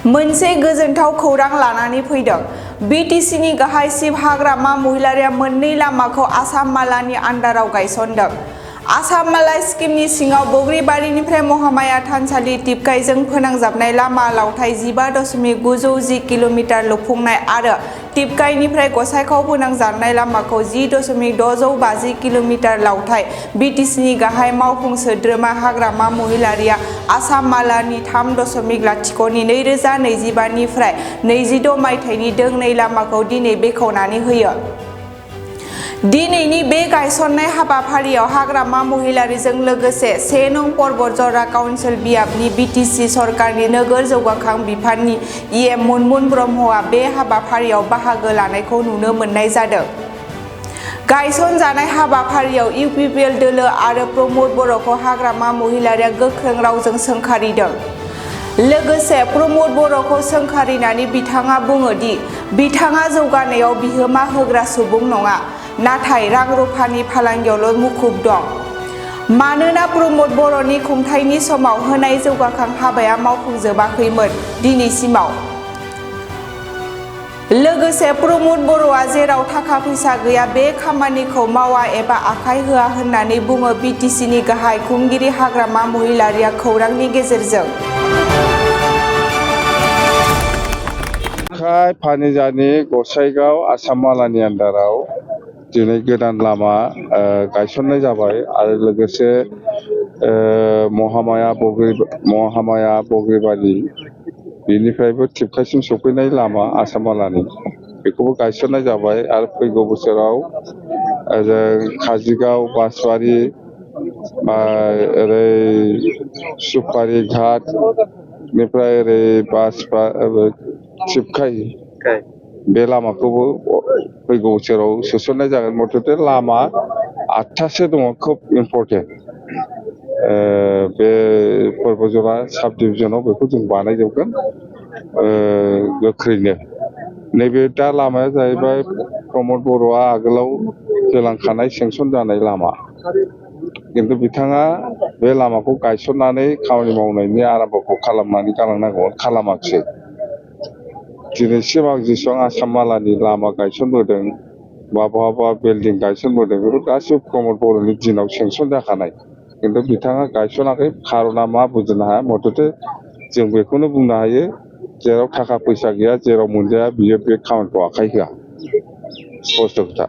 मोनसे गोजोनथाव खौरां लानानै फैदों। बिटिसिनि गाहायसिब हाग्रामा महिलारिया मोननै लामाखौ आसाम मालानि आन्दाराव गायसनदों। आसाम माला स्किमनि सिङाव बग्रिबारिनिफ्राय महामाया थानसालि टिपकाइजों फोनांजाबनाय लामा लावथाइ 15.910 किल'मिटार लुफुंनाय आरो टिपकाइनिफ्राय गसाइगाव फोनांजाबनाय लामाखौ 10.650 किल'मिटार लावथाइ बिटिसिनि गाहाय मावफुं सोद्रोमा हाग्रामा महिलारिया आसाम मालानि 3.0 नि 2025 निफ्राय 26 मायथाइनि दोंनै लामाखौ दिनै बेखेवनानै होयो। दिनैनि बे गायसननाय हाबाफारियाव हाग्रामा महिलारिजों लोगोसे 1 नं परबतजरा काउन्सिल बियाबनि बिटिसि सरकारनि नोगोर जौगाखां बिफाननि इएम मुनमुन ब्रह्मआ बे हाबाफारियाव बाहागो लानायखौ नुनो मोननाय जादों। गायसनजानाय हाबाफारियाव इउपिपिएल दोलो आरो प्रमद बर'खौ हाग्रामा महिलारिया गोख्रों रावजों सोंखारिदों। लोगोसे प्रमद बर'खौ सोंखारिनानै बिथाङा बुङो दि बिथाङा जौगानायाव बिहोमा होग्रा सुबुं नङा, नाथाय रां रुफानि फालांगियावल' मुखुब दं। मानोना प्रमद बर'नि खुंथायनि समाव होनाय जौगाखां हाबाया मावफुंजोबाखैमोन दिनैसिमाव। लोगोसे प्रमद बर'आ जेराव थाखा फैसा गैया बे खामानिखौ मावा एबा आखाइ होआ होननानै बुङो बिटिसिनि गाहाय खुंगिरि हाग्रामा महिलारिया खौरांनि गेजेरजों। फानिजानि गसाइगाव आसाम मालानि आन्दाराव दिनै गोदान लामा गायसननाय जाबाय आरो लोगोसे महामाया बग्रिबारि बेनिफ्रायबो टिपकाइसिम सफैनाय लामा आसाम मालानि बेखौबो गायसननाय जाबाय आरो फैगौ बोसोराव काजिगाव बासबारि ओरै सुपारि घाटनिफ्राय ओरै टिपकाइ बे लामाखौबो फैगौ बोसोराव सोसननाय जागोन। मथथे लामा 8थासो दङ खोब इम्परटेन्ट। बे परबतजरा साब डिभिजनाव बेखौ जों बानायजोबगोन गोख्रैनो। नैबे दा लामाया जाहैबाय प्रमद बर'आ आगोलाव होलांखानाय सेंसन जानाय लामा, खिन्थु बिथाङा बे लामाखौ गायसननानै खामानि मावनायनि आराम्भ'खौ खालामनानै गालांनांगौमोन, खालामाखिसै। दिनैसिम आं जेसेबां आसाम मालानि लामा गायसनबोदों बा बहाबा बिल्डिं गायसनबोदों बेफोर गासिबो प्रमद बर'नि दिनाव सेंसन जाखानाय, खिन्थु बिथाङा गायसनाखै। खार'ना मा बुजिनो हाया। मथथे जों बेखौनो बुंनो हायो, जेराव थाखा फैसा गैया जेराव मोनजाया बियो बे खामानिखौ आखाइ होआ। स्पस्ट' खोथा।